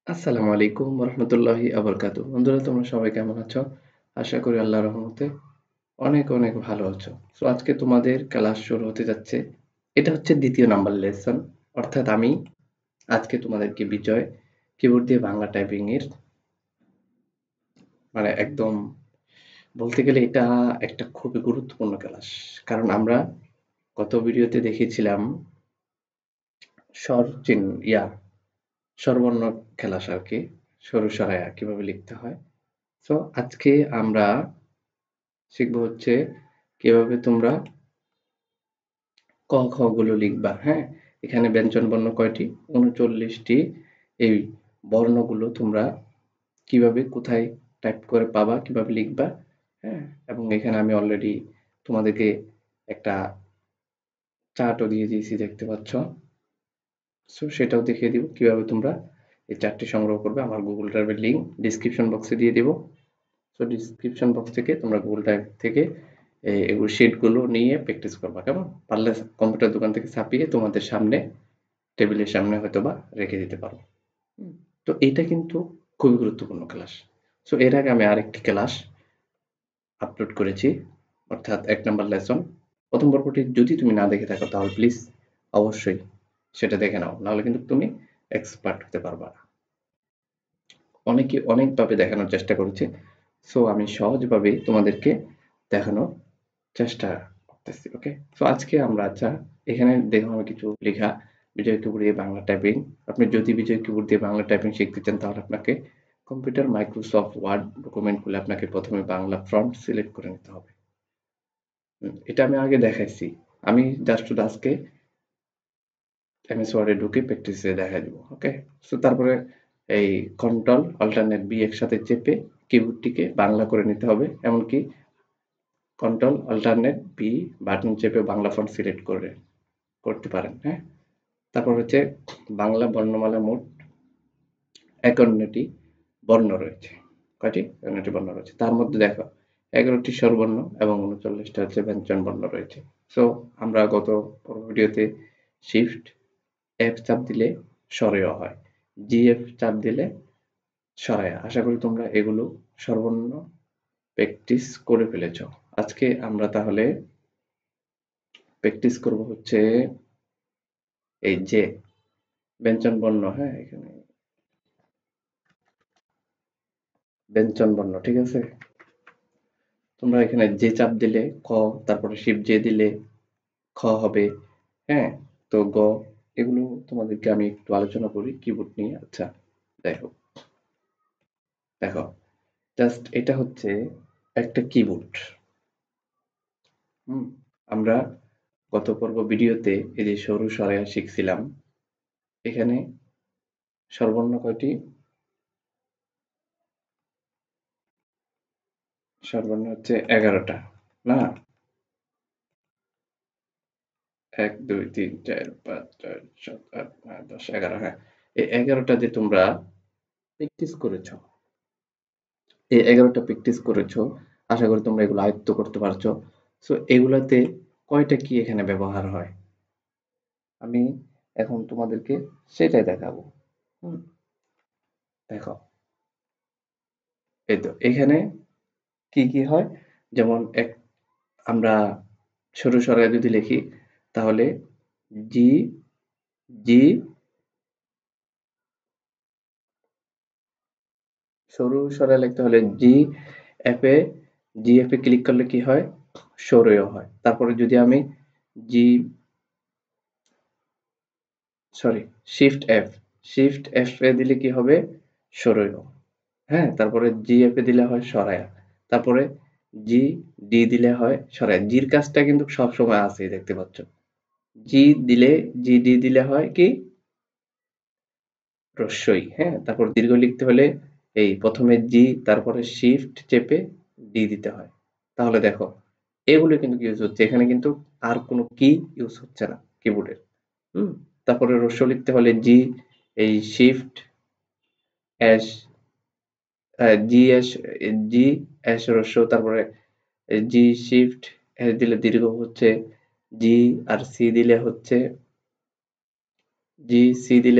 আসসালামু আলাইকুম ওরহমতুল্লাহি আবরকাতুহ। বন্ধুরা তোমরা সবাই কেমন আছো? আশা করি আল্লাহর রহমতে অনেক অনেক ভালো আছো। সো আজকে তোমাদের ক্লাস শুরু হতে যাচ্ছে। এটা হচ্ছে দ্বিতীয় নাম্বার লেসন, অর্থাৎ আমি আজকে তোমাদেরকে বিজয় কিবোর্ড দিয়ে বাংলা টাইপিং এর একদম বলতে গেলে এটা একটা খুবই গুরুত্বপূর্ণ ক্লাস। কারণ আমরা গত ভিডিওতে দেখিয়েছিলাম স্বর চিহ্ন স্বরবর্ণ ক্লাস আর কি, সরু সরায়া কিভাবে লিখতে হয়। সো আজকে আমরা শিখবো হচ্ছে কিভাবে তোমরা ক, খ গুলো লিখবা, হ্যাঁ? এখানে ব্যঞ্জন বর্ণ কয়টি? ৩৯টি। এই বর্ণগুলো তোমরা কিভাবে কোথায় টাইপ করে পাবা, কিভাবে লিখবা, হ্যাঁ? এবং এখানে আমি অলরেডি তোমাদেরকে একটা চার্টও দিয়ে দিয়েছি দেখতে পাচ্ছ। সো সেটাও দেখিয়ে দিব কিভাবে তোমরা এই চার্টটি সংগ্রহ করবে। আমার Google Drive এর লিংক ডেসক্রিপশন বক্সে দিয়ে দিব। সো ডেসক্রিপশন বক্স থেকে তোমরা Google Drive থেকে এগুলো শিটগুলো নিয়ে প্র্যাকটিস করবা, কেমন? পারলে কম্পিউটার দোকান থেকে ছাপিয়ে তোমাদের সামনে টেবিলের সামনে হয়তোবা রেখে দিতে পারো। হুম? তো এটা কিন্তু খুবই গুরুত্বপূর্ণ ক্লাস। সো এর আগে আমি আরেকটি ক্লাস আপলোড করেছি, অর্থাৎ ১ নাম্বার লেসন। ১ম পর্বটি যদি তুমি না দেখে থাকো তাহলে প্লিজ অবশ্যই সেটা দেখে নাও। নাহলে কিন্তু তুমি এক্সপার্ট হতে পারবা না। অনেকে অনেকভাবে দেখানোর চেষ্টা করেছে। সো আমি সহজভাবে তোমাদেরকে দেখানোর চেষ্টা করতেছি। ওকে? সো আজকে আমরা এখানে দেখো আমি কিছু লেখা বিজয় কিবোর্ড দিয়ে বাংলা টাইপিং। আপনি যদি বিজয় কিবোর্ড দিয়ে বাংলা টাইপিং শিখতে চান তাহলে আপনাকে কম্পিউটার মাইক্রোসফট ওয়ার্ড ডকুমেন্ট খুলে আপনাকে ১ম এ বাংলা ফন্ট সিলেক্ট করে নিতে হবে। এটা আমি আগে দেখাইছি। আমি জাস্ট শুধু আজকে এমএস ওয়ার্ডে ঢুকে প্র্যাকটিসে দেখাই দিব। ওকে? সো তারপরে এই কন্ট্রোল অল্টারনেট বি একসাথে চেপে কিবোর্ডটিকে বাংলা করে নিতে হবে। এমনকি কন্ট্রোল অল্টারনেট বি বাটন চেপে বাংলা ফন্ট সিলেক্ট করতে পারেন, হ্যাঁ? তারপর হচ্ছে বাংলা বর্ণমালা মোট ৫১টি বর্ণ রয়েছে। কয়টি? ৫১টি বর্ণ রয়েছে। তার মধ্যে দেখো ১১টি স্বরবর্ণ এবং ৩৯টা হচ্ছে ব্যঞ্জন বর্ণ রয়েছে। সো আমরা গত ভিডিওতে শিফট এফ চাপ দিলে স্বরেয় হয়। জিএফ চাপ দিলে সরায়া। আশা করি তোমরা এগুলো স্বরবর্ণ প্র্যাকটিস করে ফেলেছো। আজকে আমরা তাহলে প্র্যাকটিস করব হচ্ছে এই যে ব্যঞ্জন বর্ণ, হ্যাঁ? এখানে ব্যঞ্জন বর্ণ, ঠিক আছে? তোমরা এখানে যে চাপ দিলে ক, তারপরে শিফট জে দিলে খ হবে, হ্যাঁ? তো গ, এগুলো তোমাদেরকে আমি একটু আলোচনা করি কিবোর্ড নিয়ে। আচ্ছা, দেখো, দেখো, জাস্ট এটা হচ্ছে একটা কিবোর্ড। হুম? আমরা গত পর্ব ভিডিওতে এই যে সরু সরায়া শিখছিলাম। এখানে স্বরবর্ণ কয়টি? স্বরবর্ণ হচ্ছে ১১টা, না? ১, ২, ৩, ৪, ৫, ৬, ৭, ৮, ৯, ১০, ১১, হ্যাঁ। এই ১১টা যে তোমরা প্র্যাকটিস করেছো, এই ১১টা প্র্যাকটিস করেছো, আশা করি তোমরা এগুলো আয়ত্ত করতে পারছো। সো এগুলাতে কয়টা কি এখানে ব্যবহার হয়? আমি এখন তোমাদেরকে সেটাই দেখাবো। হুম? দেখো, এই তো এখানে কি, কি হয়? যেমন আমরা সরু সরাই যদি লিখি তাহলে জি, জি, সরু সরাই লিখতে হলে F A F A click করলে কি হয়? সরেয় হয়। তারপরে যদি আমি জি সরি শিফট এফ এ দিলে কি হবে? সরেয়। হ্যাঁ? তারপরে জি এফ এ দিলে হয় সরায়া। তারপরে জি ডি দিলে হয় সরায়া। জির কাজটা কিন্তু সবসময় আছেই, দেখতে পাচ্ছ। জি দিলে জি ডি দিলে হয় কি? রস্বই, হ্যাঁ? তারপর দীর্ঘ লিখতে হলে এই ১ম এ জি, তারপরে শিফট চেপে ডি দিতে হয়। তাহলে দেখো, এগুলো কিন্তু ইউজ হচ্ছে। এখানে কিন্তু আর কোনো কি ইউজ হচ্ছে না কিবোর্ডের। হুম? তারপরে হ্রস্ব লিখতে হলে এই শিফট অ্যাশ জি অ্যাশ জি অ্যাশ হ্রস্ব, তারপরে জি শিফট অ্যাশ দিলে দীর্ঘ হচ্ছে, জি আর সি দিলে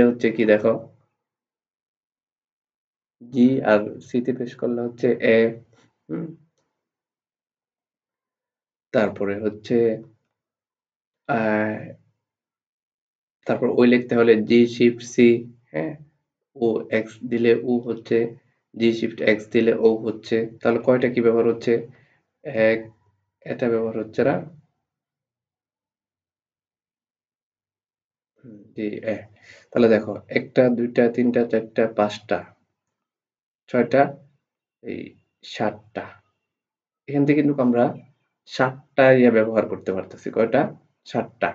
হচ্ছে কি দেখো? জি আর সিতে পেশ করলে হচ্ছে এ। হুম, তারপরে হচ্ছে আহ, তারপর ওই লিখতে হলে জি শিফট সি। হ্যাঁ, ও এক্স দিলে ও হচ্ছে, জি শিফট এক্স দিলে ও হচ্ছে। তাহলে কয়টা কি ব্যবহার হচ্ছে? এক, এটা ব্যবহার হচ্ছে না। জি তাহলে দেখো, একটা দুইটা তিনটা চারটা পাঁচটা ছয়টা, এই সাতটা। এখান থেকে কিন্তু আমরা সাতটা ইয়ে ব্যবহার করতে পারতেছি। কয়টা? সাতটা।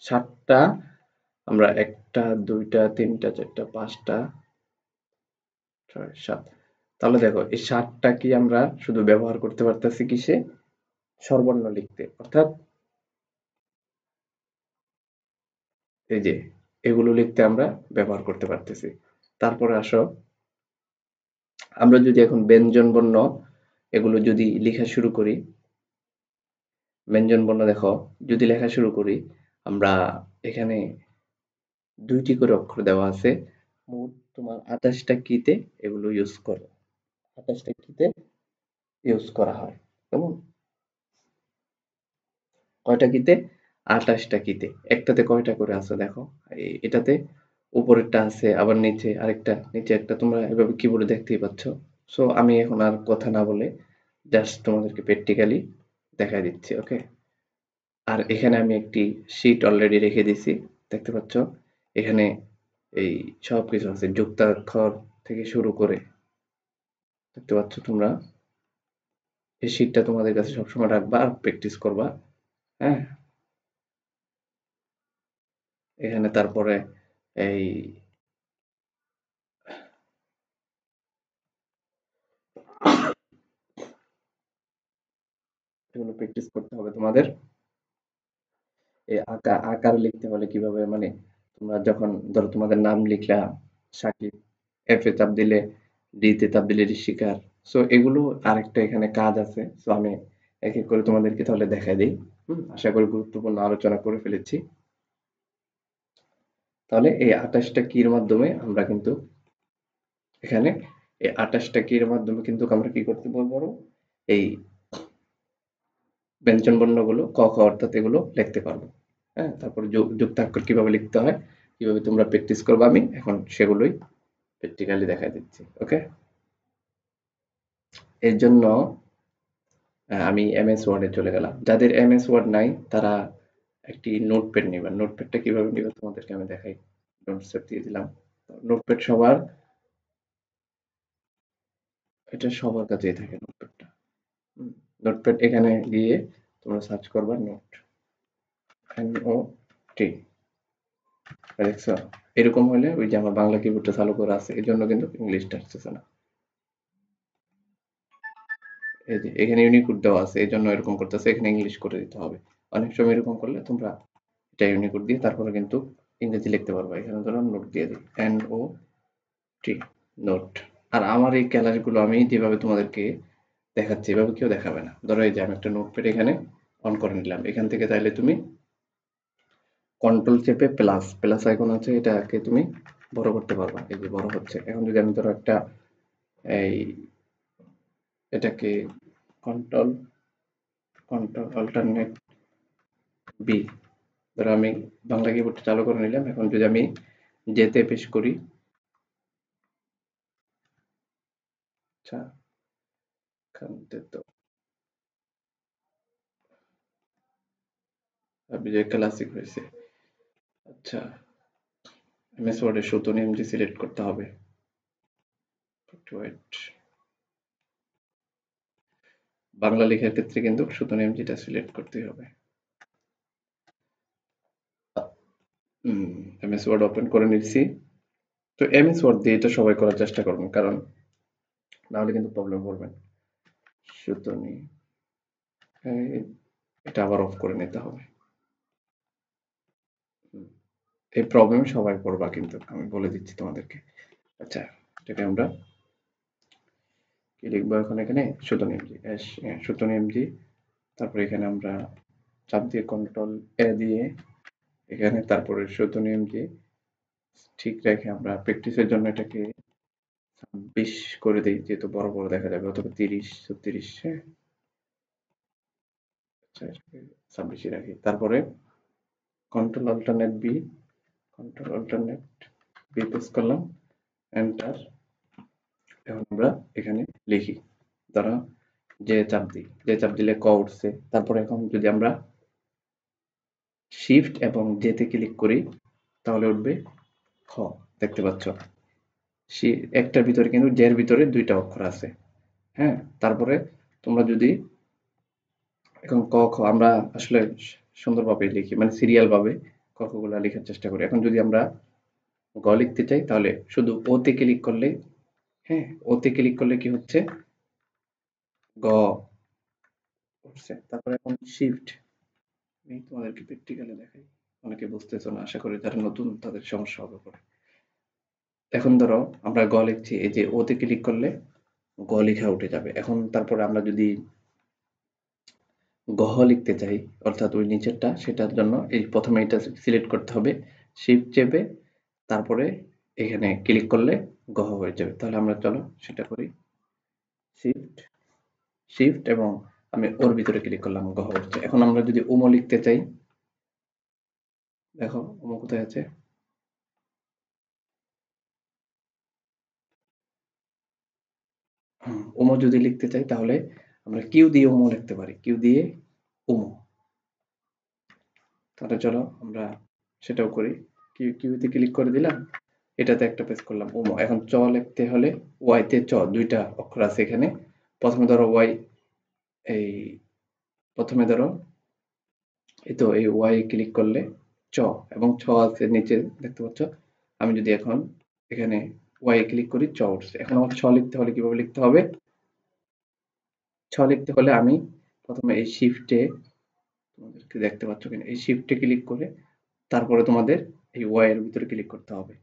সাতটা আমরা একটা দুইটা তিনটা চারটা পাঁচটা ছয় সাত। তাহলে দেখো এই সাতটা কি আমরা শুধু ব্যবহার করতে পারতেছি কিসে? স্বরবর্ণ লিখতে, অর্থাৎ এই যে এগুলো লিখতে আমরা ব্যবহার করতে পারতেছি। তারপরে আসো, আমরা যদি এখন ব্যঞ্জন বর্ণ এগুলো যদি লেখা শুরু করি, ব্যঞ্জন বর্ণ দেখো, যদি লেখা শুরু করি আমরা, এখানে দুইটি করে অক্ষর দেওয়া আছে। মোট তোমার 28টা কিতে এগুলো ইউজ করে, 28টা কিতে ইউজ করা হয়। কেমন? কয়টা কিতে? 28টা কিতে। একটাতে কয়টা করে আছে দেখো, এটাতে উপরেরটা আছে, আবার নিচে আরেকটা, নিচে একটা, তোমরা এভাবে কিবোর্ডে দেখতেই পাচ্ছ। সো আমি এখন আর কথা না বলে জাস্ট তোমাদেরকে প্র্যাকটিক্যালি দেখাই দিচ্ছি, ওকে? আর এখানে আমি একটি শীট অলরেডি রেখে দিছি, দেখতে পাচ্ছ। এখানে এই সবকিছু আছে, যুক্তাক্ষর থেকে শুরু করে, দেখতে পাচ্ছ তোমরা। এই শীটটা তোমাদের কাছে সবসময় রাখবা আর প্র্যাকটিস করবা। হ্যাঁ, এখানে তারপরে এই এগুলো প্র্যাকটিস করতে হবে তোমাদের। এই আকার লিখতে হলে কিভাবে, মানে তোমরা যখন ধরো তোমাদের নাম লিখলা সাকিব, এফ এ চাপ দিলে, ডি তে চাপ দিলে ঋষিকার। সো এগুলো আরেকটা এখানে কাজ আছে। সো আমি এক এক করে তোমাদেরকে তাহলে দেখাই দিই। আশা করি গুরুত্বপূর্ণ আলোচনা করে ফেলেছি। তাহলে এই 28টা কির মাধ্যমে আমরা কিন্তু এখানে, এই 28টা কির মাধ্যমে কিন্তু আমরা কি করতে পারবো? এই ব্যঞ্জন বর্ণগুলো ক, খ অর্থাৎ এগুলো লিখতে পারবো। হ্যাঁ, তারপর যুক্তাক্ষর কিভাবে লিখতে হয়, কিভাবে তোমরা প্র্যাকটিস করবে, আমি এখন সেগুলোই প্র্যাকটিক্যালি দেখাই দিচ্ছি, ওকে? এর জন্য আমি এমএস ওয়ার্ডে চলে গেলাম। যাদের এমএস ওয়ার্ড নাই তারা একটি নোটপ্যাড নেবে। নোটপ্যাডটা কিভাবে নিবে তোমাদেরকে আমি দেখাই। নোটস দিয়ে দিলাম। নোটপ্যাড সবার, এটা সবার কাছেই থাকে নোটপ্যাডটা। নোটপ্যাড এখানে গিয়ে তোমরা সার্চ করবা নোট, NOT। দেখছো? এরকম হলে ওই যে আমার বাংলা কিবোর্ডটা চালু করা আছে, এই জন্য কিন্তু ইংলিশটা আসতেছে না। এই যে এখানে ইউনিকোড দেওয়া আছে, এই জন্য এরকম করতেছে, এখানে ইংলিশ করে দিতে হবে। অনেক সময় এরকম করলে তোমরা এটা ইউনিকোড দিয়ে তারপরে কিন্তু ইংরেজি লিখতে পারবা। এখানে ধরো নোট দিয়ে দিই, NOT, নোট। আর আমার এই ক্যালারিগুলো আমি যেভাবে তোমাদেরকে দেখাচ্ছি এভাবে কেউ দেখাবে না। ধরো এই যে আমি একটা নোটপ্যাড এখানে অন করে নিলাম, এখান থেকে চাইলে তুমি কন্ট্রোল চেপে প্লাস প্লাস আইকন আছে, এটাকে তুমি বড় করতে পারবা। এই যে বড় হচ্ছে। এখন যদি আমি ধরো একটা এই এটাকে কন্ট্রোল কন্ট্রোল অল্টারনেট বি, ধরো আমি বাংলা কিবোর্ডটা চালু করে নিলাম। এখন যদি আমি যেতে পেশ করি, আচ্ছা এখান থেকে তো বিজয় ক্লাসিক হয়েছে। আচ্ছা, এমএস ওয়ার্ডে সুতো এমজি সিলেক্ট করতে হবে। ওয়েট, বাংলা লেখার ক্ষেত্রে কিন্তু সুতো এমজিটা সিলেক্ট করতেই হবে। এমএস ওয়ার্ড ওপেন করে নিচ্ছি। তো এমএস ওয়ার্ড দিয়ে এটা সবাই করার চেষ্টা করবেন, কারণ না হলে কিন্তু প্রবলেম করবেন। সুতনি, এটা আবার অফ করে নিতে হবে। হুম, এই প্রবলেম সবাই পড়বা কিন্তু, আমি বলে দিচ্ছি তোমাদেরকে। আচ্ছা, এটাকে আমরা কি লিখবো এখন? এখানে সুতনি এমজি, সুতনি এমজি। তারপরে এখানে আমরা চাপ দিয়ে কন্ট্রোল এ দিয়ে এখানে তারপরে সৌত নিয়ম দিয়ে ঠিক রেখে আমরা প্র্যাকটিসের জন্য এটাকে ২৬ করে দেই, যেহেতু বড় বড় দেখা যাবে, অথবা ৩০ ৩৬। হ্যাঁ, আচ্ছা, ২৬ রাখি। তারপরে control alternate B, control alternate B press করলাম, এন্টার। এখন আমরা এখানে লিখি, ধরো যে চাপ দিই, যে চাপ দিলে ক উঠছে। তারপরে এখন যদি আমরা শিফট এবং জেতে ক্লিক করি তাহলে উঠবে খ, দেখতে পাচ্ছ। একটার ভিতরে কিন্তু জের ভিতরে দুইটা অক্ষর আছে। হ্যাঁ, তারপরে তোমরা যদি এখন ক খ আমরা আসলে সুন্দরভাবে লিখি, মানে সিরিয়াল ভাবে ক খ গুলা লেখার চেষ্টা করি। এখন যদি আমরা গ লিখতে চাই তাহলে শুধু ওতে ক্লিক করলে, হ্যাঁ, ওতে ক্লিক করলে কি হচ্ছে, গ উঠছে। তারপরে এখন শিফট, আমি তোমাদেরকে প্র্যাকটিক্যালি দেখাই, অনেকে বুঝতেছো না, আশা করি যারা নতুন তাদের সমস্যা হবে পরে। এখন ধরো আমরা গ লিখছি, এই যে ওতে ক্লিক করলে গ লেখা উঠে যাবে। এখন তারপরে আমরা যদি গহ লিখতে চাই, অর্থাৎ ওই নিচেরটা, সেটার জন্য এই প্রথমে এটা সিলেক্ট করতে হবে, শিফট চেপে তারপরে এখানে ক্লিক করলে গহ হয়ে যাবে। তাহলে আমরা চলো সেটা করি, শিফট শিফট এবং আমি ওর ভিতরে ক্লিক করলাম, গহ হচ্ছে। এখন আমরা যদি উমো লিখতে চাই, দেখো উমো কোথায় আছে, উমো যদি লিখতে চাই তাহলে আমরা কিউ দিয়ে উমো লিখতে পারি, কিউ দিয়ে উমো। তাহলে চলো আমরা সেটাও করি, কিউতে ক্লিক করে দিলাম, এটাতে একটা প্রেস করলাম উমো। এখন চ লিখতে হলে ওয়াই তে চ, দুইটা অক্ষর আছে এখানে। প্রথমে ধরো ওয়াই, এই প্রথমে ধরো এই তো এই ওয়াই ক্লিক করলে চ, এবং ছ আছে নিচে, দেখতে পাচ্ছ। আমি যদি এখন এখানে ওয়াই ক্লিক করি, চ উঠছে। এখন আমার ছ লিখতে হলে কিভাবে লিখতে হবে, ছ লিখতে হলে আমি প্রথমে এই শিফটে, তোমাদেরকে দেখতে পাচ্ছ কিনা, এই শিফটে ক্লিক করে তারপরে তোমাদের এই ওয়াই এর ভিতরে ক্লিক করতে হবে।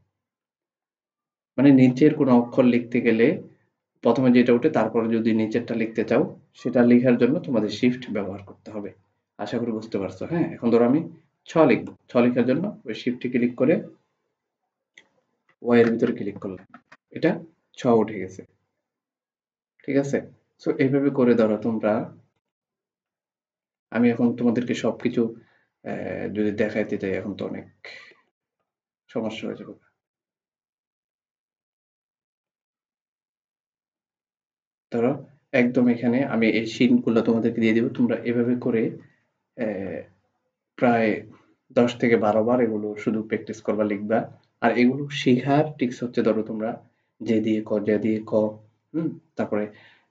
মানে নিচের কোনো অক্ষর লিখতে গেলে প্রথমে যেটা ওঠে তারপরে যদি নিচেরটা লিখতে চাও, সেটা লেখার জন্য তোমাদের শিফট ব্যবহার করতে হবে। আশা করি বুঝতে পারছো। হ্যাঁ, এখন ধরো আমি ছ লিখবো, ছ লেখার জন্য ওই শিফটে ক্লিক করে ওয়াই এর ভিতরে ক্লিক করলাম, এটা ছ উঠে গেছে। ঠিক আছে, সো এইভাবে করে ধরো তোমরা, আমি এখন তোমাদেরকে সবকিছু যদি দেখাইতে চাই এখন তো অনেক সমস্যা হয়ে যাবে। ধরো একদম এখানে আমি এই শীট গুলো তোমাদেরকে দিয়ে দিব, তোমরা এভাবে করে আহ, প্রায় ১০ থেকে ১২ বার এগুলো শুধু প্র্যাকটিস করবা, লিখবা। আর এগুলো শেখার ট্রিক্স হচ্ছে, ধরো তোমরা যে দিয়ে ক, যে দিয়ে ক, তারপরে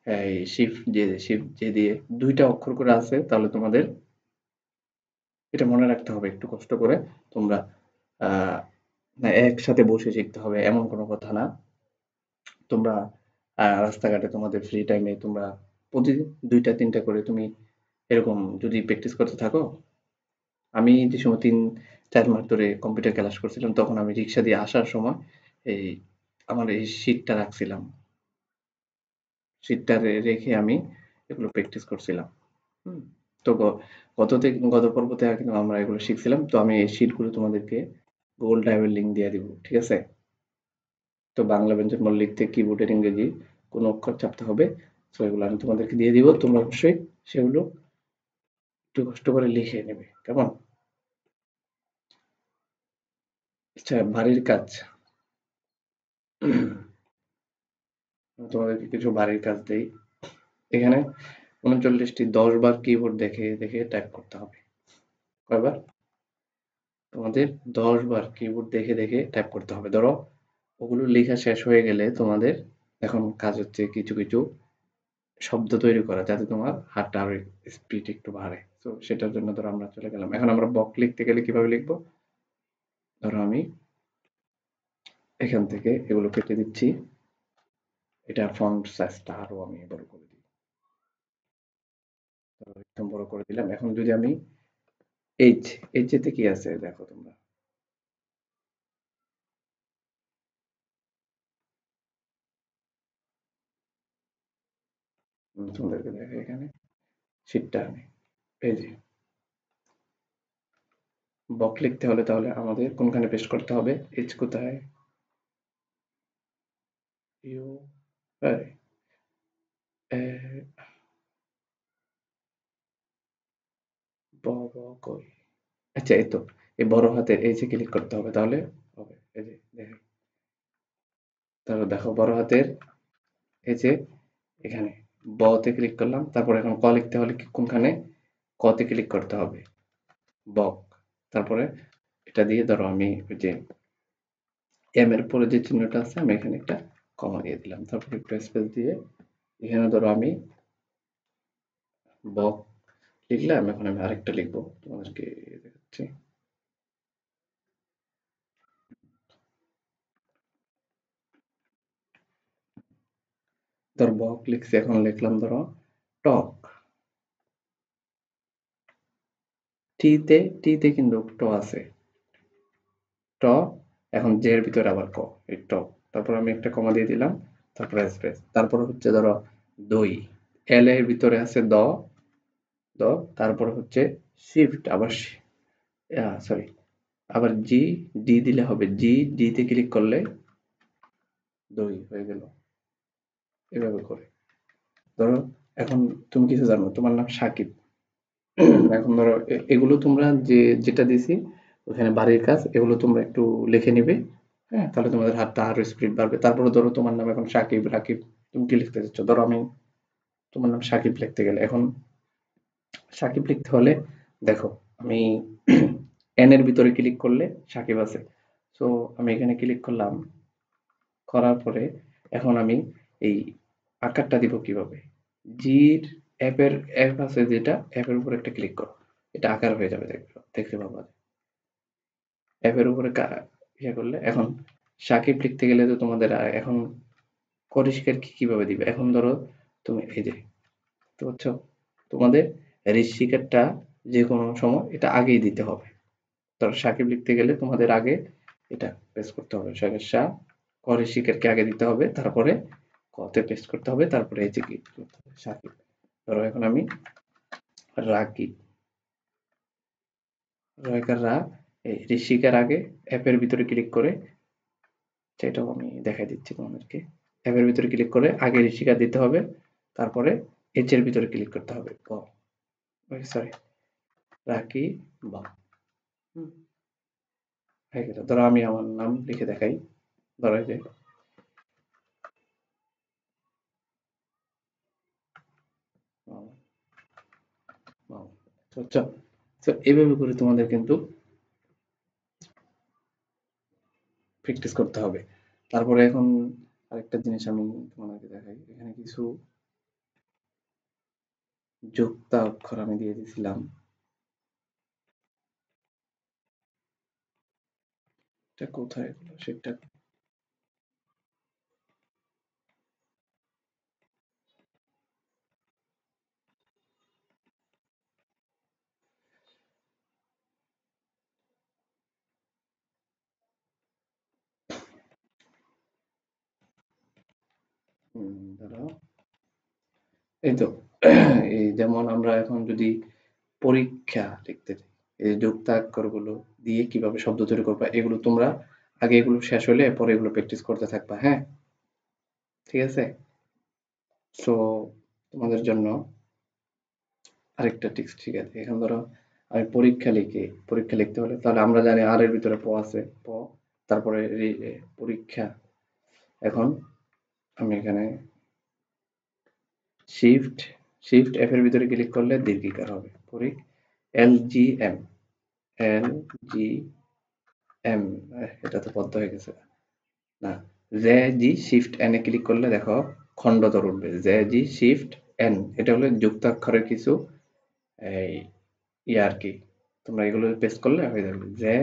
এই শিফট যে, শিফট যে দিয়ে দুইটা অক্ষর করে আছে, তাহলে তোমাদের এটা মনে রাখতে হবে একটু কষ্ট করে। তোমরা আহ না একসাথে বসে শিখতে হবে এমন কোনো কথা না। তোমরা রাস্তাঘাটে তোমাদের ফ্রি টাইমে তোমরা প্রতিদিন ২টা ৩টা করে তুমি এরকম যদি প্র্যাকটিস করতে থাকো। আমি যে সময় ৩-৪ মাস ধরে কম্পিউটার ক্লাস করছিলাম, তখন আমি রিক্সা দিয়ে আসার সময় এই আমার এই শীটটা রাখছিলাম। শীটটা রেখে আমি এগুলো প্র্যাকটিস করছিলাম। হুম? তো গত পর্বতে কিন্তু আমরা এগুলো শিখছিলাম। তো আমি এই শীটগুলো তোমাদেরকে Google Drive এর লিংক দিয়ে দিব। ঠিক আছে? তো বাংলা ব্যঞ্জনবর্ণ লিখতে কিবোর্ডের ইংরেজি কোন অক্ষর চাপতে হবে। সো এগুলো আমি তোমাদেরকে দিয়ে দিব। তোমরা অবশ্যই সেগুলো একটু কষ্ট করে লিখে নেবে। কেমন? আচ্ছা, বাড়ির কাজ। আমি তোমাদেরকে কিছু বাড়ির কাজ দেই। এখানে ৩৯ টি ১০ বার কিবোর্ড দেখে দেখে টাইপ করতে হবে। কয়বার? তোমাদের ১০ বার কিবোর্ড দেখে দেখে টাইপ করতে হবে। ধরো ওগুলো লেখা শেষ হয়ে গেলে তোমাদের এখন কাজ হচ্ছে কিছু কিছু শব্দ তৈরি করা, যাতে তোমার হাতটা আরো স্পিড একটু বাড়ে। তো সেটার জন্য ধরো আমরা চলে গেলাম। এখন আমরা বক লিখতে গেলে কিভাবে লিখবো? ধরো আমি এখান থেকে এগুলো কেটে দিচ্ছি। এটা ফন্ট সাইজটা আরো আমি বড় করে দিই। ধরো একদম বড় করে দিলাম। এখন যদি আমি এইচ, এইচ এতে কি আছে দেখো তোমরা। তোমাদেরকে দেখো এখানে শীটটা আমি, এই যে বক লিখতে হলে তাহলে আমাদের কোনখানে পেস্ট করতে হবে? এইচ কোথায়? ইউ ব ব কই? আচ্ছা এই তো, এই বড় হাতের এই যে ক্লিক করতে হবে তাহলে হবে। এই যে দেখেন, তাহলে দেখো বড় হাতের এই যে এখানে ব তে ক্লিক করলাম, তারপর এখন ক লিখতে হলে কোনখানে? ক তে ক্লিক করতে হবে, বক। তারপরে এটা দিয়ে ধরো আমি ওই যে এম এর পরে যে চিহ্নটা আছে আমি এখানে একটা কমা দিয়ে দিলাম, তারপর একটু স্পেস দিয়ে এখানে ধরো আমি বক লিখলাম, এখন আমি আরেকটা লিখবো তোমাদেরকে দেখাচ্ছি। ধর বক লিখছি, এখন লিখলাম ধরো টক। টি তে কিন্তু ট আছে, ট, এখন জে এর ভিতরে আবার ক, এই ট, তারপর আমি একটা কমা দিয়ে দিলাম, তারপরে স্পেস, তারপর হচ্ছে ধরো দই, এল এর ভিতরে আছে দ, দ, তারপর হচ্ছে শিফট, আবার সরি, আবার জি, ডি দিলে হবে জি, ডি তে ক্লিক করলে দই হয়ে গেল। এভাবে করে ধরো, এখন তুমি কিছু জানো, তোমার নাম সাকিব। এখন ধরো এগুলো তোমরা যে যেটা দিছি ওখানে বাড়ির কাজ, এগুলো তোমরা একটু লিখে নিবে। হ্যাঁ, তাহলে তোমাদের হাতটা আরো স্পিড বাড়বে। তারপরে ধরো তোমার নাম এখন সাকিব, রাকিব, তুমি কি লিখতে চাচ্ছ? ধরো আমি তোমার নাম সাকিব লিখতে গেলে, এখন সাকিব লিখতে হলে দেখো আমি এন এর ভিতরে ক্লিক করলে সাকিব আছে। সো আমি এখানে ক্লিক করলাম, করার পরে এখন আমি এই আকারটা দিব কিভাবে? জির অ্যাপের অ্যাপ আছে যেটা, অ্যাপের উপর একটা ক্লিক করো, এটা আকার হয়ে যাবে, দেখবে দেখতে পাবা। অ্যাপের উপরে ইয়ে করলে এখন সাকিব লিখতে গেলে তো তোমাদের এখন কনিষ্কের কি কিভাবে দিবে? এখন ধরো তুমি এই যে, তো বুঝছো, তোমাদের ঋষিকারটা যে কোনো সময় এটা আগেই দিতে হবে। ধরো সাকিব লিখতে গেলে তোমাদের আগে এটা পেস্ট করতে হবে, সাকের সা, ক ঋষিকারকে আগে দিতে হবে, তারপরে কতে পেস্ট করতে হবে, তারপরে এই যে কি করতে হবে, সাকিব। ধরো এখন আমি রাকিব, রয়কার রা, এই ঋষিকার আগে অ্যাপের ভিতরে ক্লিক করে, সেটাও আমি দেখাই দিচ্ছি তোমাদেরকে। অ্যাপের ভিতরে ক্লিক করে আগে ঋষিকা দিতে হবে, তারপরে এইচ এর ভিতরে ক্লিক করতে হবে, ব, সরি, রাকি, বা। হুম, হয়ে গেল। ধরো আমি আমার নাম লিখে দেখাই, ধরো এই যে মামা, মামা। বুঝছো? তো এইভাবে করে তোমাদের কিন্তু প্র্যাকটিস করতে হবে। তারপরে এখন আরেকটা জিনিস আমি তোমাদেরকে দেখাই, এখানে কিছু যোক্তা অক্ষর আমি দিয়ে দিয়েছিলাম, এটা কোথায় গেল সেটা? ধরো এই তো, এই যেমন আমরা এখন যদি পরীক্ষা লিখতে চাই, এই যুক্তাক্ষরগুলো দিয়ে কিভাবে শব্দ তৈরি করবা, এগুলো তোমরা আগে এগুলো শেষ হলে পরে এগুলো প্র্যাকটিস করতে থাকবা, হ্যাঁ? ঠিক আছে? সো তোমাদের জন্য আরেকটা টিপস, ঠিক আছে? এখন ধরো আমি পরীক্ষা লিখি, পরীক্ষা লিখতে হলে তাহলে আমরা জানি আর এর ভিতরে প আছে, প, তারপরে পরীক্ষা। এখন আমি এখানে শিফট, শিফট এফ এর ভিতরে ক্লিক করলে দীর্ঘিকার হবে, পরি, এল জি এম, এল জি এম, এটা তো বদ্ধ হয়ে গেছে না, J G shift N A click করলে দেখো খণ্ডতর উঠবে, জে জি শিফট এন, এটা হলো যুক্তাক্ষরের কিছু এই ইয়ে আর কি, তোমরা এগুলো পেস্ট করলে হয়ে যাবে, J,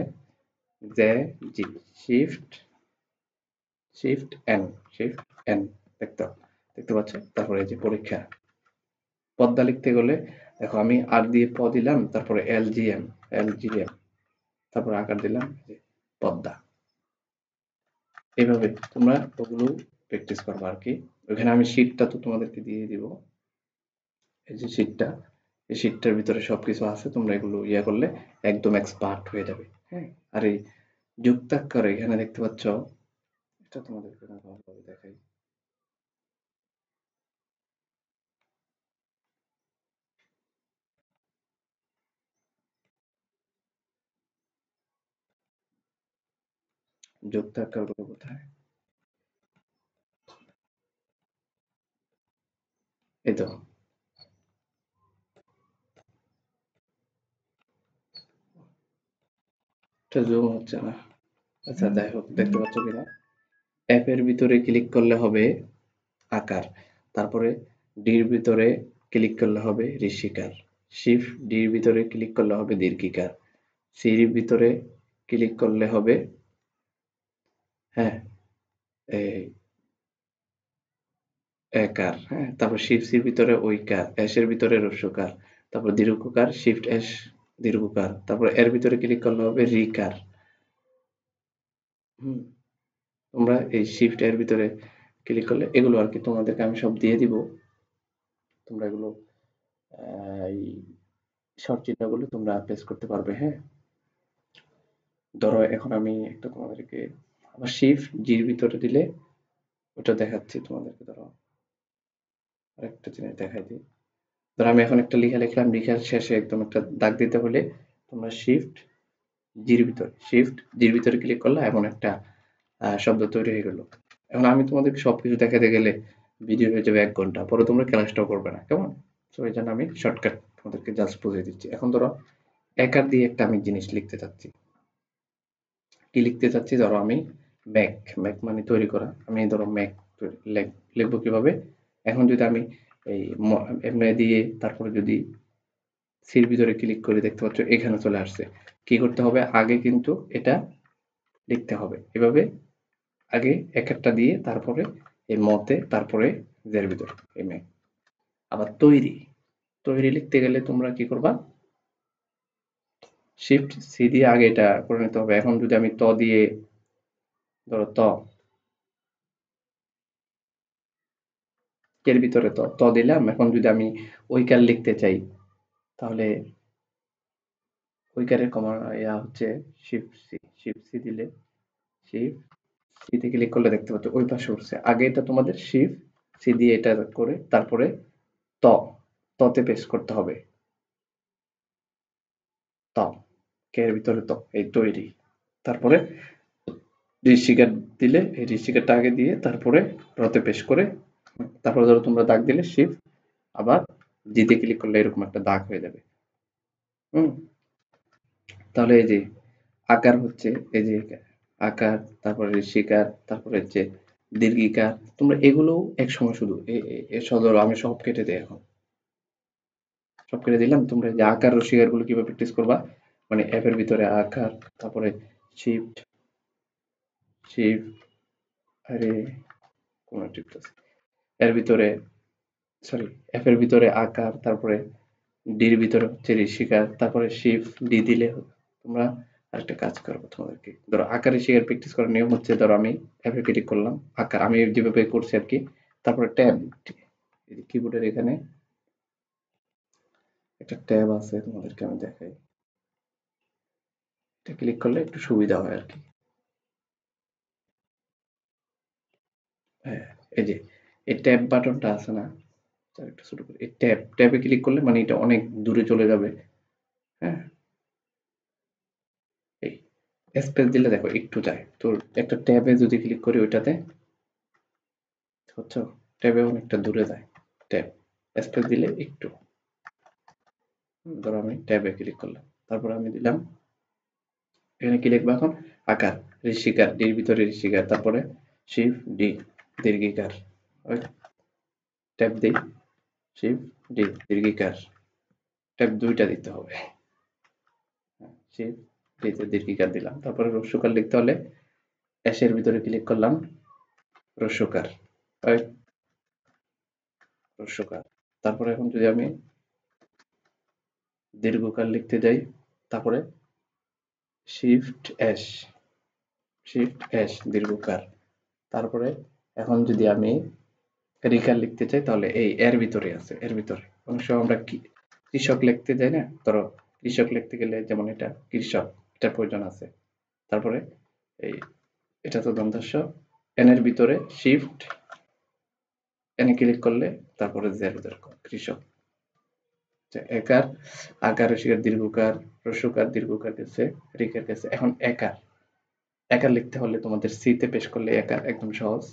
J G shift, shift N, shift N, দেখতে দেখতে পাচ্ছ? তারপরে এই যে পরীক্ষা, পদ্মা লিখতে গেলে দেখো আমি আর দিয়ে প দিলাম, তারপরে এল জি এম, এল জি এম, তারপরে আকার দিলাম এই যে পদ্মা। এইভাবে তোমরা ওগুলো প্র্যাকটিস করবা আর কি। ওইখানে আমি শীটটা তো তোমাদেরকে দিয়ে দিব, এই যে শীটটা, এই শীটটার ভিতরে সবকিছু আছে, তোমরা এগুলো ইয়া করলে একদম এক্সপার্ট হয়ে যাবে। হ্যাঁ, আর এই যুক্তাক্ষর এখানে দেখতে পাচ্ছ, এটা তোমাদেরকে না ভালোভাবে দেখাই। যুক্তাক্ষর গুলো কোথায়? এই তো, এটা জুম হচ্ছে না। আচ্ছা যাই হোক, দেখতে পাচ্ছ কিনা? অ্যাপ এর ভিতরে ক্লিক করলে হবে আকার, তারপরে ডির ভিতরে ক্লিক করলে হবে ঋষিকার, শিফট ডির ভিতরে ক্লিক করলে হবে দীর্ঘিকার, সির ভিতরে ক্লিক করলে হবে, হ্যাঁ, এই একার, হ্যাঁ, তারপর শিফট সির ভিতরে ঐকার, এর ভিতরে রস্যকার, তারপর দীর্ঘকার, শিফট এস দীর্ঘকার, তারপর এর ভিতরে ক্লিক করলে হবে রিকার। হুম, তোমরা এই শিফট এর ভিতরে ক্লিক করলে এগুলো আর কি তোমাদেরকে আমি সব দিয়ে দিব, তোমরা এগুলো এই শর্ট চিহ্নগুলো তোমরা প্লেস করতে পারবে। হ্যাঁ, ধরো এখন আমি একটা তোমাদেরকে আবার শিফট জির ভিতরে দিলে ওটা দেখাচ্ছি তোমাদেরকে। ধরো আরেকটা জিনিস দেখাই দিই। ধরো আমি এখন একটা লেখা লিখলাম, লেখার শেষে একদম একটা দাগ দিতে হলে তোমরা শিফট জির ভিতরে ক্লিক করলে এমন একটা শব্দ তৈরি হয়ে গেল। এখন আমি তোমাদেরকে সবকিছু দেখাতে গেলে ভিডিও হয়ে যাবে 1 ঘন্টা, পরে তোমরা ক্লাসটাও করবে না, কেমন? তো এই জন্য আমি শর্টকাট তোমাদেরকে জাস্ট বুঝিয়ে দিচ্ছি। এখন ধরো একার দিয়ে একটা আমি জিনিস লিখতে চাচ্ছি, কি লিখতে চাচ্ছি? ধরো আমি ম্যাক, ম্যাক মানে তৈরি করা, আমি ধরো ম্যাক লিখবো কিভাবে? এখন যদি আমি এই এমনি দিয়ে তারপরে যদি সির ভিতরে ক্লিক করে, দেখতে পাচ্ছ এখানে চলে আসছে। কি করতে হবে? আগে কিন্তু এটা লিখতে হবে এভাবে, আগে এক একটা দিয়ে তারপরে এই মতে, তারপরে জের ভিতরে এই ম্যাক। আবার তৈরি, তৈরি লিখতে গেলে তোমরা কি করবা? শিফট সি দিয়ে আগে এটা করে নিতে হবে। এখন যদি আমি ত দিয়ে, ধরো এর ভিতরে ত দিলাম, এখন যদি আমি ঐকার লিখতে চাই তাহলে ঐকারের কমা ইয়া হচ্ছে শিফট সি দিলে, শিফট সি তে ক্লিক করলে দেখতে পাচ্ছ ওই পাশে উঠছে। আগে এটা তোমাদের শিফট সি দিয়ে এটা করে তারপরে ত, ততে পেস্ট করতে হবে। ত, কে এর ভিতরে ত, এই তৈরি, তারপরে ঋষিকার দিলে এই ঋষিকারটা আগে দিয়ে তারপরে রতে পেস্ট করে, তারপরে ধরো তোমরা দাগ দিলে শিফট, আবার জিতে ক্লিক করলে এরকম একটা দাগ হয়ে যাবে। হুম, তাহলে এই যে আকার হচ্ছে, এই যে আকার, তারপরে ঋষিকার, তারপরে হচ্ছে দীর্ঘিকার, তোমরা এগুলোও একসময় শুধু সদর আমি সব কেটে দেই এখন, সব কেটে দিলাম। তোমরা এই যে আকার রসিকার গুলো কিভাবে প্র্যাকটিস করবা, মানে অ্যাপ এর ভিতরে আকার, তারপরে শিফট শিফট আরে কোন টিপতেছে, এর ভিতরে সরি অ্যাপ এর ভিতরে আকার, তারপরে ডির ভিতরে হচ্ছে ঋষিকার, তারপরে শিফট ডি দিলে তোমরা আরেকটা কাজ করবো তোমাদেরকে। ধরো আকার ঋষিকার প্র্যাকটিস করার নিয়ম হচ্ছে, ধরো আমি অ্যাপে ক্লিক করলাম, আকার আমি যেভাবে করছি আর কি, তারপরে ট্যাব, কিবোর্ডের এখানে একটা ট্যাব আছে, তোমাদেরকে আমি দেখাই, এটা ক্লিক করলে একটু সুবিধা হয় আর কি। হ্যাঁ, এই যে এই ট্যাব বাটনটা আছে না, একটু ছোট করে এই ট্যাবে ক্লিক করলে মানে এটা অনেক দূরে চলে যাবে। হ্যাঁ, এই স্পেস দিলে দেখো একটু যায় তো, একটা ট্যাবে যদি ক্লিক করি ওইটাতে বুঝছো, ট্যাবে অনেকটা দূরে যায়, ট্যাব স্পেস দিলে একটু, ধরো আমি ট্যাবে ক্লিক করলাম, তারপর আমি দিলাম এখানে কি লিখবো এখন? আকার, ঋষিকার, ডির ভিতরে ঋষিকার, তারপরে শিফট ডি দীর্ঘিকার, ওই ট্যাব দিই, শিফট ডি দীর্ঘিকার, ট্যাব দুইটা দিতে হবে। শিফট ডিতে দীর্ঘিকার দিলাম, তারপরে রস্যকার লিখতে হলে এর ভিতরে ক্লিক করলাম, রস্যকার, ওই রস্যকার, তারপরে এখন যদি আমি দীর্ঘকার লিখতে যাই, তারপরে শিফট এস, শিফট এস দীর্ঘকার, তারপরে এখন যদি আমি রিকার লিখতে চাই তাহলে এই এর ভিতরে আছে, এর ভিতরে অনেক সময় আমরা কি কৃষক লিখতে যায় না, ধরো কৃষক লিখতে গেলে যেমন এটা কৃষক, এটার প্রয়োজন আছে। তারপরে এই এটা তো দন্তস্ব, এন এর ভিতরে শিফট এনে ক্লিক করলে তারপরে জের ভিতরে কৃষক। একার আকার রসিকার দীর্ঘকার রসুকার দীর্ঘকার গেছে, রিকার গেছে। এখন একার একার লিখতে হলে তোমাদের সি তে পেশ করলে একার একদম সহজ।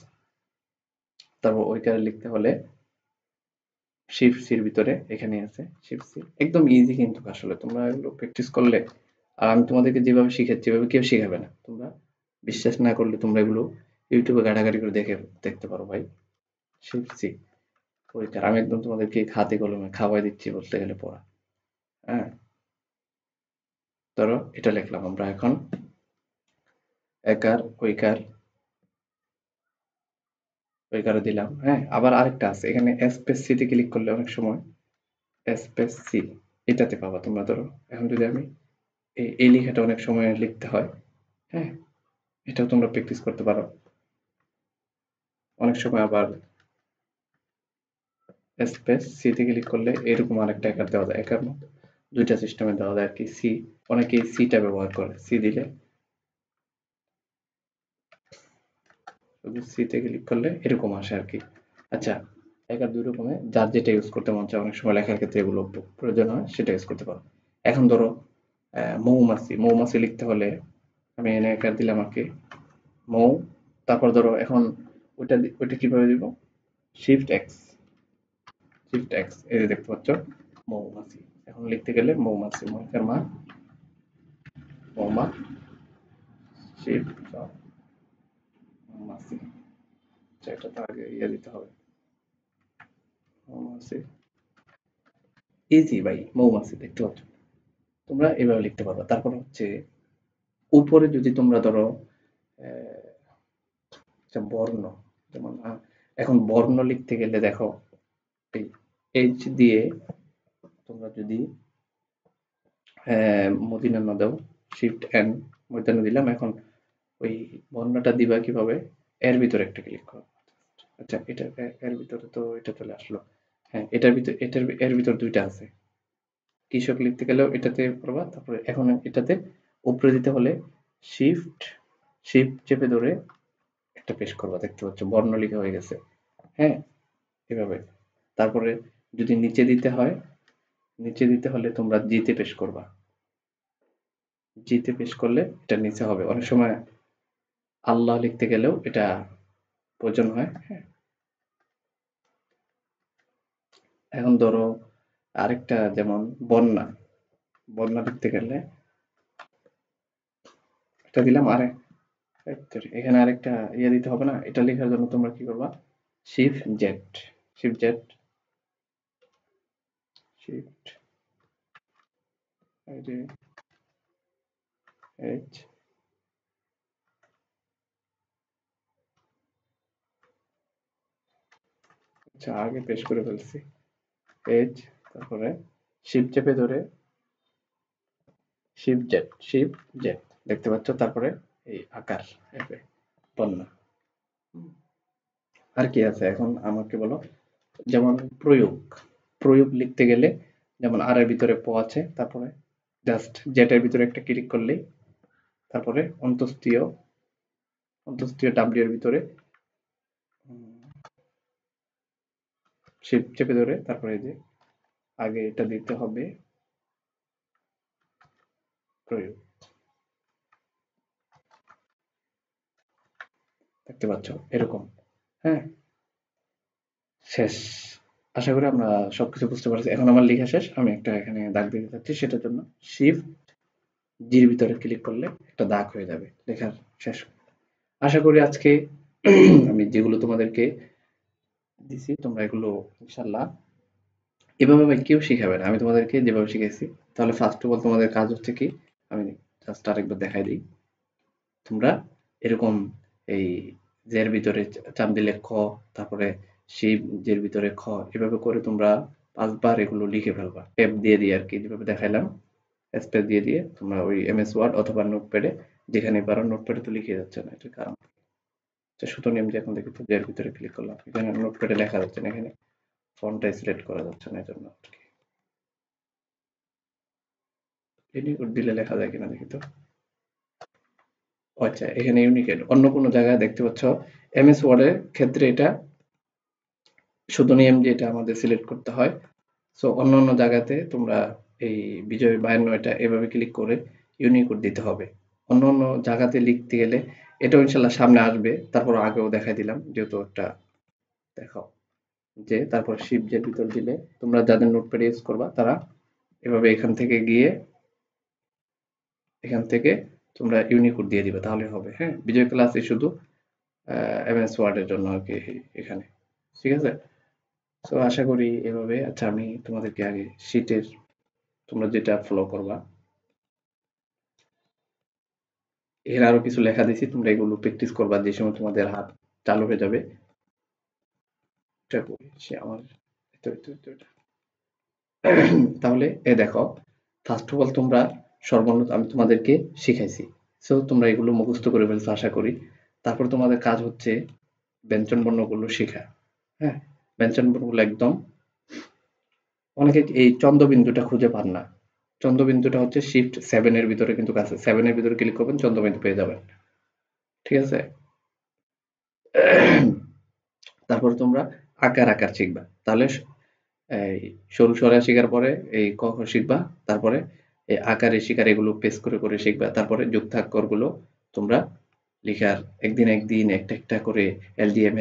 তারপর ওইকার লিখতে হলে শিফট সির ভিতরে এখানে আছে শিফট সি, একদম ইজি কিন্তু আসলে তোমরা এগুলো প্র্যাকটিস করলে। আর আমি তোমাদেরকে যেভাবে শিখাচ্ছি এভাবে কেউ শিখাবে না। তোমরা বিশ্বাস না করলে তোমরা এগুলো ইউটিউবে ঘাটাঘাটি করে দেখতে পারো ভাই। শিফট সি ওইকার আমি একদম তোমাদেরকে হাতে কলমে খাওয়াই দিচ্ছি বলতে গেলে পড়া। হ্যাঁ, ধরো এটা লিখলাম আমরা এখন একার ওইকার ওইকারও দিলাম। হ্যাঁ, আবার আরেকটা আছে এখানে স্পেস সি তে ক্লিক করলে অনেক সময় স্পেস সি এটাতে পাবা তোমরা। ধরো এখন যদি আমি এই লেখাটা অনেক সময় লিখতে হয়। হ্যাঁ, এটাও তোমরা প্র্যাকটিস করতে পারো। অনেক সময় আবার স্পেস সি তে ক্লিক করলে এরকম আরেকটা একার দেওয়া যায়। একার মতো দুইটা সিস্টেমে দেওয়া যায় আর কি। সি অনেকেই সিটা ব্যবহার করে, সি দিলে শুধু সি তে ক্লিক করলে এরকম আসে আর কি। আচ্ছা, একার দুই রকমে যার যেটা ইউজ করতে মন চায়, অনেক সময় লেখার ক্ষেত্রে এগুলো প্রয়োজন হয়, সেটা ইউজ করতে পারো। এখন ধরো মৌমাছি, মৌমাছি লিখতে হলে আমি এনে একার দিলাম আর কি মৌ। তারপর ধরো এখন ওইটা কিভাবে দিব, শিফট এক্স, শিফট এক্স এই যে দেখতে পাচ্ছ মৌমাছি। এখন লিখতে গেলে মৌমাছি, মৌমাছির মা মৌমা, শিফট মৌমাছি। আচ্ছা, এটা তো আগে ইয়ে দিতে হবে, মৌমাছি। ইজি ভাই, মৌমাছি দেখতে পাচ্ছ, তোমরা এভাবে লিখতে পারো। তারপর হচ্ছে উপরে যদি তোমরা ধরো একটা বর্ণ, যেমন এখন বর্ণ লিখতে গেলে দেখো এই এইচ দিয়ে তোমরা যদি মদিনা না দাও, শিফট এন মদিনা দিলাম। এখন ওই বর্ণটা দিবা কিভাবে, এর ভিতরে একটা ক্লিক করো। আচ্ছা, এটা এর ভিতরে তো এটা চলে আসলো। হ্যাঁ, এটার ভিতরে এর ভিতর দুইটা আছে। কৃষক লিখতে গেলেও এটাতে করবা। তারপরে এখন এটাতে উপরে দিতে হলে শিফট শিফট চেপে ধরে একটা পেশ করবা, দেখতে পাচ্ছ বর্ণ লিখা হয়ে গেছে। হ্যাঁ, এভাবে। তারপরে যদি নিচে দিতে হয়, নিচে দিতে হলে তোমরা জিতে পেশ করবা। জিতে পেশ করলে এটা নিচে হবে। অনেক সময় আল্লাহ লিখতে গেলেও এটা প্রয়োজন হয়। হ্যাঁ, এখন ধরো আরেকটা যেমন বন্যা, বন্যা লিখতে গেলে এটা দিলাম। আরে এখানে আরেকটা ইয়ে দিতে হবে না, এটা লেখার জন্য তোমরা কি করবা, shift Z, shift Z, shift H, আচ্ছা আগে পেশ করে ফেলছি, এইচ, তারপরে শিফট চেপে ধরে শিফট জেড, শিফট জেড দেখতে পাচ্ছ। তারপরে এই আকার বন্যা। আর কি আছে এখন আমাকে বলো, যেমন প্রয়োগ, প্রয়োগ লিখতে গেলে যেমন আর এর ভিতরে প আছে, তারপরে জাস্ট জেটের ভিতরে একটা ক্লিক করলেই তারপরে অন্তস্থীয়, অন্তস্থীয় ডাব্লিউ এর ভিতরে শিফট চেপে ধরে তারপরে এই যে আগে এটা দিতে হবে প্রয়োগ, দেখতে পাচ্ছ এরকম। হ্যাঁ, শেষ। আশা করি আমরা সবকিছু বুঝতে পারছি। এখন আমার লেখা শেষ, আমি একটা এখানে দাগ দিতে চাচ্ছি, সেটার জন্য শিফট জির ভিতরে ক্লিক করলে একটা দাগ হয়ে যাবে লেখার শেষ। আশা করি আজকে আমি যেগুলো তোমাদেরকে দিছি তোমরা এগুলো ইনশাল্লাহ এভাবে ভাই কেউ শিখাবে না, আমি তোমাদেরকে যেভাবে শিখেছি। তাহলে ফার্স্ট অফ অল তোমাদের কাজ হচ্ছে কি, আমি জাস্ট আরেকবার দেখাই দিই। তোমরা এরকম এই জের ভিতরে চাপ দিলে খ, তারপরে শিব জের ভিতরে খ, এভাবে করে তোমরা 5 বার এগুলো লিখে ফেলবা। ট্যাব দিয়ে দিয়ে আর কি, যেভাবে দেখাইলাম স্পেস দিয়ে দিয়ে তোমরা ওই এমএস ওয়ার্ড অথবা নোটপ্যাডে, যেখানে পারো। নোটপ্যাডে তো লিখে যাচ্ছে না, এটার কারণ আচ্ছা সুতরাং আমি যে এখন দেখি তো জের ভিতরে ক্লিক করলাম, এখানে নোটপ্যাডে লেখা যাচ্ছে না, এখানে ফন্টটা সিলেক্ট করা যাচ্ছে না, এজন্য আর কি। ইউনিকোড দিলে লেখা যায় কিনা দেখি তো। আচ্ছা, এখানে ইউনিকোড অন্য কোনো জায়গায় দেখতে পাচ্ছ। এমএস ওয়ার্ডের ক্ষেত্রে এটা শুধু নিয়ম যে এটা আমাদের সিলেক্ট করতে হয়। সো অন্য অন্য জায়গাতে তোমরা এই বিজয় 52 এটা এভাবে ক্লিক করে ইউনিকোড দিতে হবে। অন্য অন্য জায়গাতে লিখতে গেলে এটাও ইনশাল্লাহ সামনে আসবে, তারপর আগেও দেখাই দিলাম যেহেতু একটা দেখাও যে তারপর শিফটের ভিতর দিলে তোমরা যাদের নোটপ্যাড ইউজ করবা তারা এভাবে এখান থেকে গিয়ে এখান থেকে তোমরা ইউনিকোড দিয়ে দিবে তাহলে হবে। হ্যাঁ, বিজয় ক্লাসে শুধু এমএস ওয়ার্ডের জন্য আর কি এখানে, ঠিক আছে। তো আশা করি এভাবে। আচ্ছা, আমি তোমাদেরকে আগে শীটের তোমরা যেটা ফলো করবা এর আরো কিছু লেখা দিছি, তোমরা এগুলো প্র্যাকটিস করবা যে সময় তোমাদের হাত চালু হয়ে যাবে। এটা করি সে আমার এটা। তাহলে এ দেখো, ফার্স্ট অফ অল তোমরা সর্বনিম্ন আমি তোমাদেরকে শিখাইছি। সো তোমরা এগুলো মুখস্থ করে ফেলছো আশা করি। তারপর তোমাদের কাজ হচ্ছে ব্যঞ্জন বর্ণগুলো শেখা। হ্যাঁ, ব্যঞ্জন বর্ণগুলো একদম অনেকে এই চন্দ্রবিন্দুটা খুঁজে পান না। চন্দ্রবিন্দুটা হচ্ছে শিফট 7 এর ভিতরে কিন্তু আছে। 7 এর ভিতরে ক্লিক করবেন চন্দ্রবিন্দু পেয়ে যাবেন। ঠিক আছে? তারপরে তোমরা আকার শিখবা। তাহলে এই সরু সরা শিখার পরে এই ক খ শিখবা। তারপরে এই আকারে শিকার এগুলো পেস্ট করে শিখবা। তারপরে যুক্তাক্ষরগুলো তোমরা লিখার একদিন একটা করে এলজিএম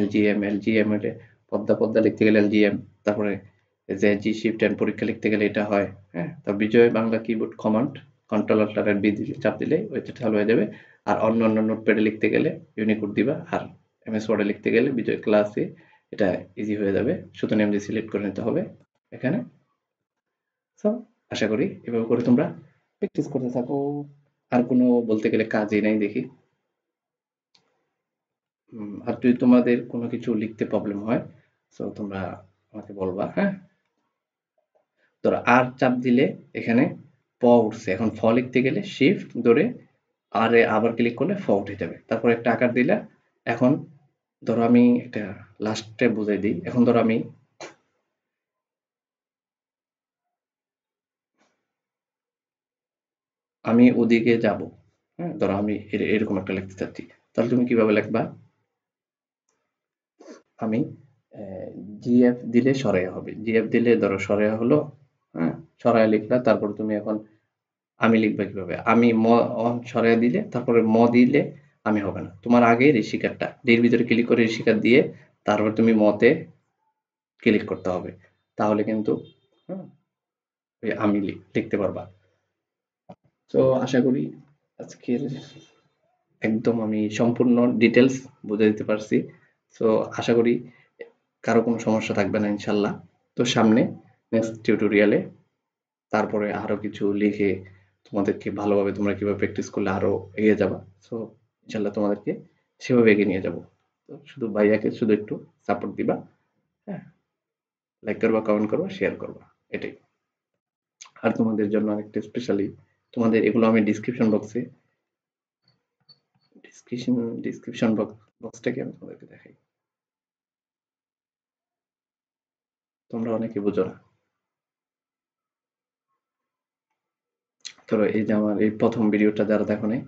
এর পদ্মা লিখতে গেলে এলজিএম, তারপরে যে জি শিফট এন্ড পরীক্ষা লিখতে গেলে এটা হয়। হ্যাঁ, তো Bijoy Bangla keyboard command control alt আর বি চাপ দিলে ওইটা চালু হয়ে যাবে। আর অন্য নোটপ্যাডে লিখতে গেলে ইউনিকোড দিবা, আর এমএস ওয়ার্ডে লিখতে গেলে বিজয় ক্লাসে এটা ইজি হয়ে যাবে। শুধু নেম দিয়ে সিলেক্ট করে নিতে হবে এখানে। সো আশা করি এভাবে করে তোমরা প্র্যাকটিস করতে থাকো। আর কোনো বলতে গেলে কাজই নাই দেখি। আর যদি তোমাদের কোনো কিছু লিখতে প্রবলেম হয় সো তোমরা আমাকে বলবা। হ্যাঁ, ধরো আর চাপ দিলে এখানে প উঠছে, এখন ফ লিখতে গেলে শিফট ধরে আর এ আবার ক্লিক করলে ফ উঠে যাবে। তারপর একটা আকার দিলা। এখন ধরো আমি একটা লাস্টে বুঝাই দিই। এখন ধরো আমি ওদিকে যাব। হ্যাঁ, ধরো আমি এরকম একটা লিখতে চাচ্ছি। তাহলে তুমি কিভাবে লিখবা? আমি জিএফ দিলে সরাইয়া হবে। জিএফ দিলে ধরো সরাইয়া হলো। হ্যাঁ, সরাইয়া লিখলা। তারপর তুমি এখন আমি লিখবা কিভাবে? আমি সরাইয়া দিলে তারপরে দিলে আমি হবে না। তোমার আগে ঋষিকারটা ডির ভিতরে ক্লিক করে ঋষিকার দিয়ে তারপর তুমি মতে ক্লিক করতে হবে। তাহলে কিন্তু হ্যাঁ, ওই আমি লিখতে পারবা। তো আশা করি আজকের একদম আমি সম্পূর্ণ ডিটেলস বুঝে দিতে পারছি। সো আশা করি কারো কোনো সমস্যা থাকবে না ইনশাল্লাহ। তো সামনে নেক্সট টিউটোরিয়ালে তারপরে আরো কিছু লিখে তোমাদেরকে ভালোভাবে তোমরা কিভাবে প্র্যাকটিস করলে আরো এগিয়ে যাবা। সো ইনশাল্লাহ তোমাদেরকে সেভাবে এগিয়ে নিয়ে যাবো। তো শুধু ভাইয়াকে শুধু একটু সাপোর্ট দিবা। হ্যাঁ, লাইক করবা, কমেন্ট করবা, শেয়ার করবা, এটাই। আর তোমাদের জন্য আরেকটা স্পেশালি তোমাদের এগুলো আমি ডিসক্রিপশন ডিসক্রিপশন বক্সটাকে আমি তোমাদেরকে দেখাই। তোমরা অনেকে বুঝো না। ধরো এই যে আমার এই প্রথম ভিডিওটা যারা দেখো নাই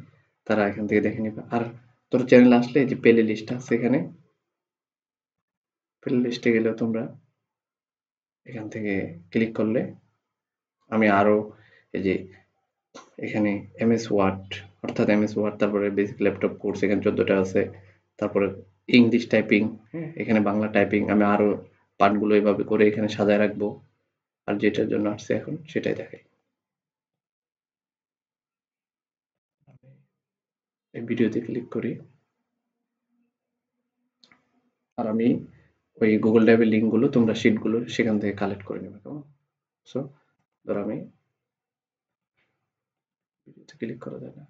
তারা এখান থেকে দেখে নিবে। আর তোর চ্যানেল আসলে এই যে প্লে লিস্ট আছে, এখানে প্লে লিস্টে গেলেও তোমরা এখান থেকে ক্লিক করলে আমি আরো এই যে এখানে এমএস ওয়ার্ড অর্থাৎ এমএস ওয়ার্ড, তারপরে বেসিক ল্যাপটপ কোর্স এখানে 14টা আছে। তারপরে ইংলিশ টাইপিং, হ্যাঁ এখানে বাংলা টাইপিং আমি আরো পার্টগুলো এভাবে করে এখানে সাজায় রাখবো। আর যেটার জন্য আসছে এখন সেটাই দেখাই। এই ভিডিওতে ক্লিক করি আর আমি ওই গুগল ড্রাইভের লিঙ্কগুলো তোমরা শিটগুলো সেখান থেকে কালেক্ট করে নেবে, কেমন? সো ধরো আমি ভিডিওতে ক্লিক করা যায় না,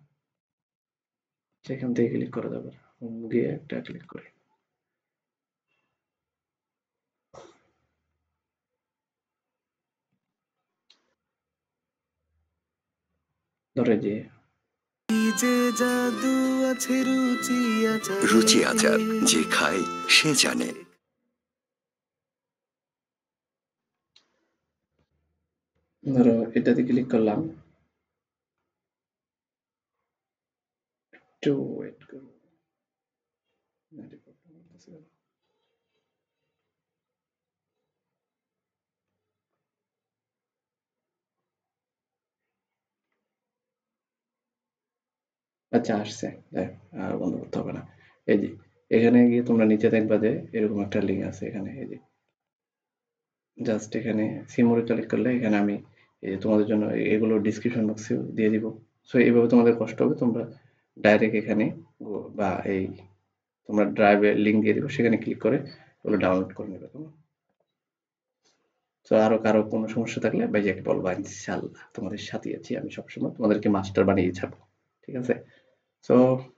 সেখান থেকে ক্লিক করা যাবে না, গিয়ে একটা ক্লিক করি। ধরে যে রুচি আচার যে খায় সে জানে। ধরো এটাতে ক্লিক করলাম। একটু ওয়েট করুন। আচ্ছা আসছে, দেখ আর বন্ধ করতে হবে না। এই যে এখানে গিয়ে তোমরা নিচে দেখবা যে এরকম একটা লিঙ্ক আছে এখানে, এই যে জাস্ট এখানে সিমোরে ক্লিক করলে এখানে আমি এই যে তোমাদের জন্য এগুলো ডিসক্রিপশন বক্সেও দিয়ে দিব। সো এইভাবে তোমাদের কষ্ট হবে, তোমরা ডাইরেক্ট এখানে বা এই তোমরা ড্রাইভের লিঙ্ক দিয়ে দিব, সেখানে ক্লিক করে ওগুলো ডাউনলোড করে নেবে তোমরা। তো আরো কারো কোনো সমস্যা থাকলে ভাইয়াকে বলবা, ইনশাল্লাহ তোমাদের সাথে আছি আমি, সবসময় তোমাদেরকে মাস্টার বানিয়ে ছাড়বো। ঠিক আছে? সো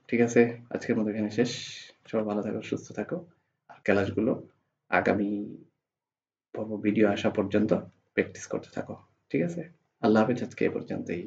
ঠিক আছে, আজকের মতো এখানে শেষ। সবাই ভালো থাকো, সুস্থ থাকো। আর ক্লাসগুলো আগামী পর্ব ভিডিও আসা পর্যন্ত প্র্যাকটিস করতে থাকো। ঠিক আছে? আল্লাহ হাফেজ, আজকে এ পর্যন্তই।